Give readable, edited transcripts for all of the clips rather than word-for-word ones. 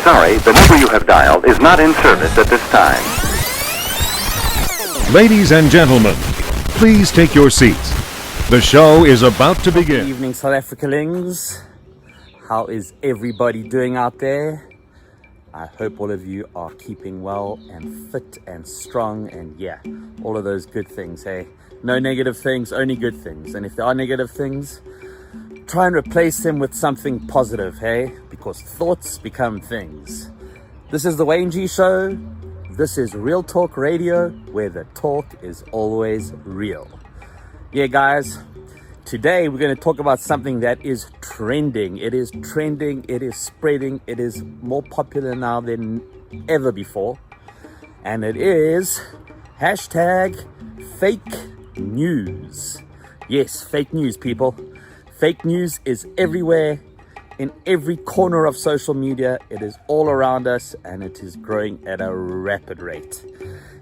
sorry, the number you have dialed is not in service at this time. Ladies and gentlemen, please take your seats. The show is about to begin. Good evening, South Africalings. How is everybody doing out there? I hope all of you are keeping well and fit and strong and yeah, all of those good things, hey? No negative things, only good things. And if there are negative things, try and replace them with something positive, hey? Because thoughts become things. This is the Wayne G Show. This is Real Talk Radio, where the talk is always real. Yeah, guys, today we're going to talk about something that is trending. It is trending, it is spreading, it is more popular now than ever before. And it is hashtag fake news. Yes, fake news, people. Fake news is everywhere, in every corner of social media. It is all around us and it is growing at a rapid rate.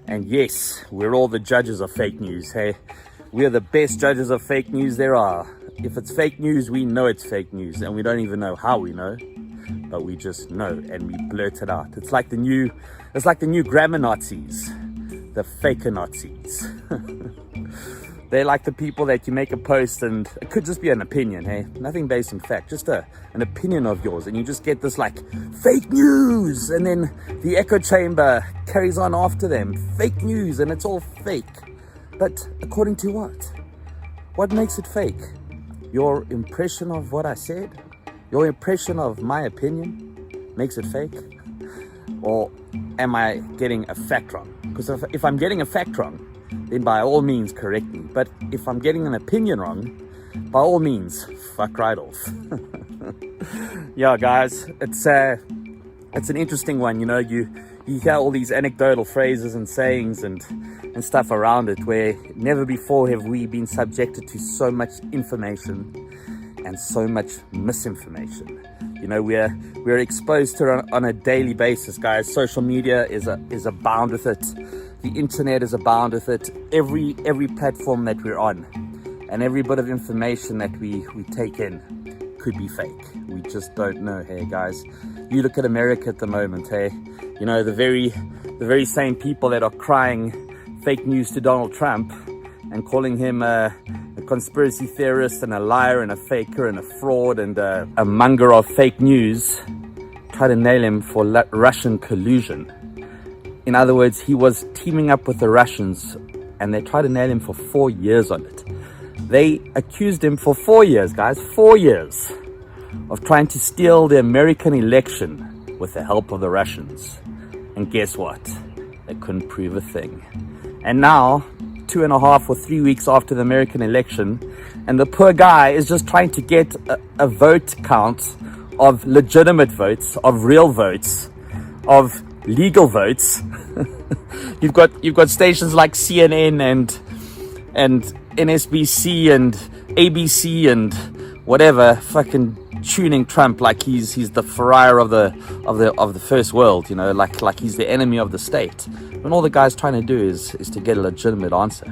And yes, we're all the judges of fake news, hey? We are the best judges of fake news there are. If it's fake news, we know it's fake news, and we don't even know how we know, but we just know and we blurt it out. It's like the new grammar Nazis, the faker Nazis. They're like the people that you make a post and it could just be an opinion, hey? Nothing based on fact, just an opinion of yours, and you just get this like fake news, and then the echo chamber carries on after them. Fake news, and it's all fake. But according to what? What makes it fake? Your impression of what I said? Your impression of my opinion makes it fake? Or am I getting a fact wrong? Because if I'm getting a fact wrong, then by all means correct me. But if I'm getting an opinion wrong, by all means, fuck right off. Yeah, guys, it's an interesting one. You know, you hear all these anecdotal phrases and sayings and stuff around it, where never before have we been subjected to so much information and so much misinformation. You know, we're exposed to it on a daily basis, guys. Social media is abound with it. The internet is abound with it. Every platform that we're on and every bit of information that we take in could be fake. We just don't know, hey, guys. You look at America at the moment, hey. You know, the very same people that are crying fake news to Donald Trump and calling him a conspiracy theorist and a liar and a faker and a fraud and a monger of fake news, try to nail him for Russian collusion. In other words, he was teaming up with the Russians, and they tried to nail him for 4 years on it. They accused him for 4 years, guys, 4 years, of trying to steal the American election with the help of the Russians. And guess what? They couldn't prove a thing. And now, 2.5 or 3 weeks after the American election, and the poor guy is just trying to get a vote count of legitimate votes, of real votes, of legal votes. You've got stations like CNN and NSBC and ABC and whatever fucking tuning Trump like he's the Ferrari of the first world, you know, like he's the enemy of the state, when all the guy's trying to do is to get a legitimate answer,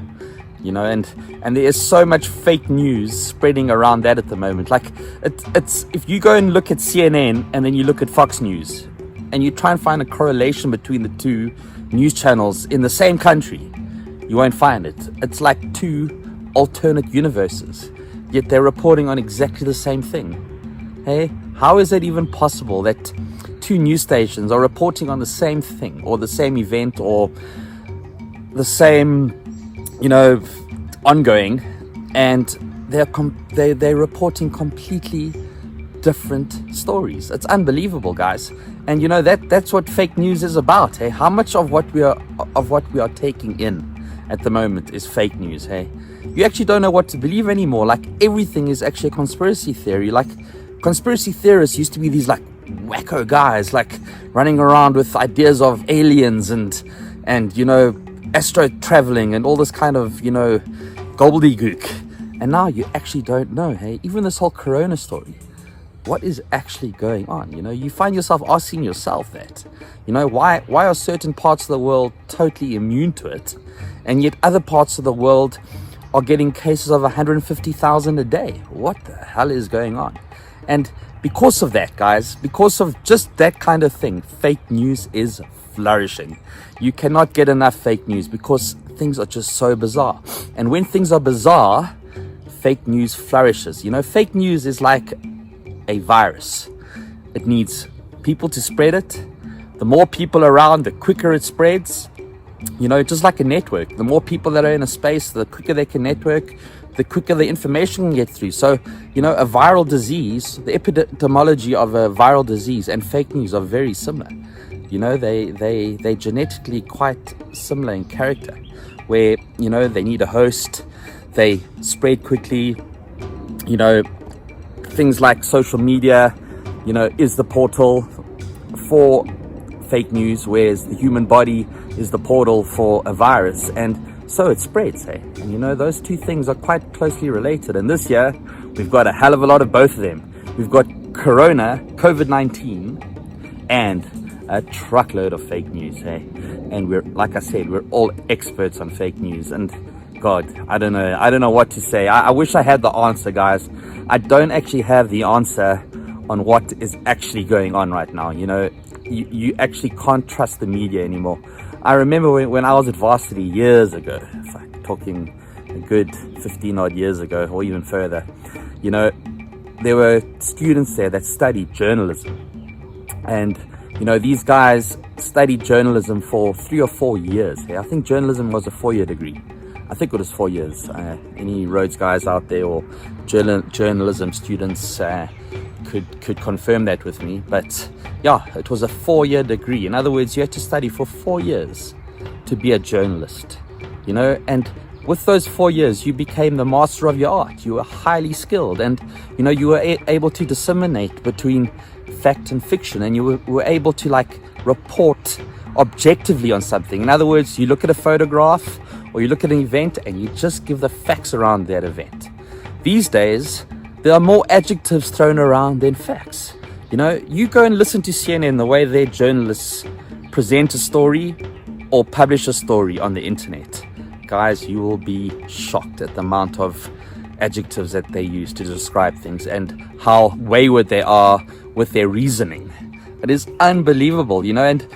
you know. And there is so much fake news spreading around that at the moment. Like it's if you go and look at CNN and then you look at Fox News and you try and find a correlation between the two news channels in the same country, you won't find it. It's like two alternate universes, yet they're reporting on exactly the same thing. Hey, how is it even possible that two news stations are reporting on the same thing or the same event or the same, you know, ongoing, and they're reporting completely different stories? It's unbelievable, guys. And you know, that's what fake news is about, hey? How much of what we are taking in at the moment is fake news, hey? You actually don't know what to believe anymore. Like, everything is actually a conspiracy theory. Like, conspiracy theorists used to be these like wacko guys, like running around with ideas of aliens and you know, astro traveling and all this kind of, you know, gobbledygook. And now you actually don't know, hey? Even this whole corona story, what is actually going on? You know, you find yourself asking yourself that, you know, why are certain parts of the world totally immune to it, and yet other parts of the world are getting cases of 150,000 a day? What the hell is going on? And because of that, guys, because of just that kind of thing, fake news is flourishing. You cannot get enough fake news because things are just so bizarre. And when things are bizarre, fake news flourishes. You know, fake news is like a virus. It needs people to spread it. The more people around, the quicker it spreads. You know, just like a network. The more people that are in a space, the quicker they can network, the quicker the information can get through. So, you know, a viral disease, the epidemiology of a viral disease and fake news are very similar. You know, they genetically quite similar in character, where, you know, they need a host, they spread quickly. You know, things like social media, you know, is the portal for fake news, whereas the human body is the portal for a virus, and so it spreads, hey? And you know, those two things are quite closely related. And this year, we've got a hell of a lot of both of them. We've got Corona, COVID-19, and a truckload of fake news, hey? And we're, like I said, we're all experts on fake news. And God, I don't know what to say. I wish I had the answer, guys. I don't actually have the answer on what is actually going on right now. You know, you actually can't trust the media anymore. I remember when I was at varsity years ago, it's like talking a good 15 odd years ago or even further, you know, there were students there that studied journalism. And, you know, these guys studied journalism for 3 or 4 years. I think journalism was a 4-year degree. I think it was 4 years. Any Rhodes guys out there or journalism students could confirm that with me. But yeah, it was a 4-year degree. In other words, you had to study for 4 years to be a journalist, you know, and with those 4 years, you became the master of your art. You were highly skilled, and, you know, you were able to disseminate between fact and fiction, and you were able to, like, report objectively on something. In other words, you look at a photograph or you look at an event and you just give the facts around that event. These days, there are more adjectives thrown around than facts. You know, you go and listen to CNN, the way their journalists present a story or publish a story on the internet. Guys, you will be shocked at the amount of adjectives that they use to describe things and how wayward they are with their reasoning. It is unbelievable, you know, and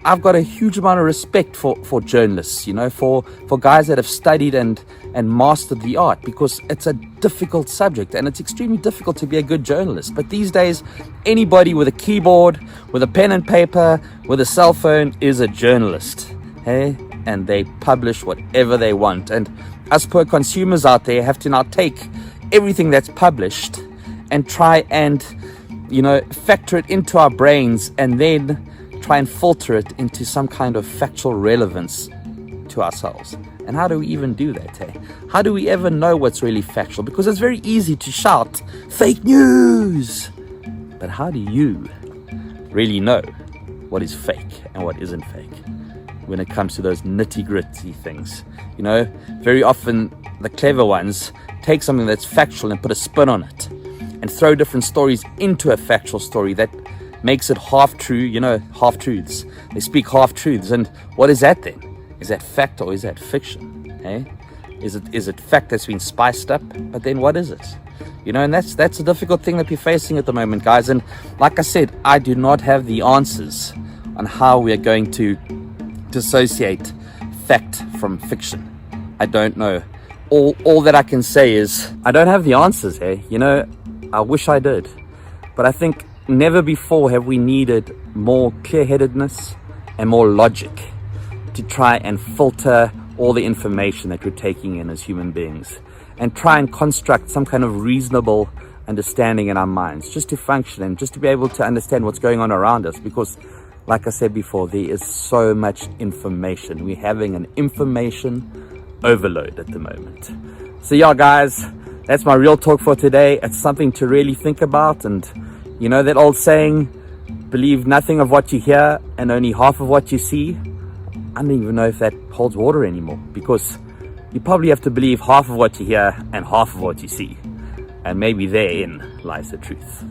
I've got a huge amount of respect for journalists, you know, for guys that have studied and mastered the art, because it's a difficult subject and it's extremely difficult to be a good journalist. But these days, anybody with a keyboard, with a pen and paper, with a cell phone is a journalist, hey? And they publish whatever they want. And us poor consumers out there have to now take everything that's published and try and, you know, factor it into our brains and then try and filter it into some kind of factual relevance to ourselves. And how do we even do that, hey? How do we ever know what's really factual? Because it's very easy to shout, fake news! But how do you really know what is fake and what isn't fake when it comes to those nitty-gritty things? You know, very often the clever ones take something that's factual and put a spin on it and throw different stories into a factual story that makes it half true, you know, half truths. They speak half truths. And what is that then? Is that fact or is that fiction? Hey? Is it fact that's been spiced up? But then what is it? You know, and that's a difficult thing that we're facing at the moment, guys. And like I said, I do not have the answers on how we are going to dissociate fact from fiction. I don't know. All that I can say is I don't have the answers, hey? You know, I wish I did. But I think never before have we needed more clear-headedness and more logic to try and filter all the information that we're taking in as human beings and try and construct some kind of reasonable understanding in our minds just to function and just to be able to understand what's going on around us. Because, like I said before, there is so much information. We're having an information overload at the moment. So yeah, guys, that's my real talk for today. It's something to really think about. And you know that old saying, believe nothing of what you hear and only half of what you see? I don't even know if that holds water anymore, because you probably have to believe half of what you hear and half of what you see. And maybe therein lies the truth.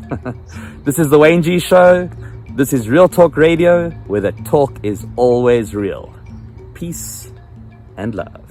This is the Wayne G Show. This is Real Talk Radio, where the talk is always real. Peace and love.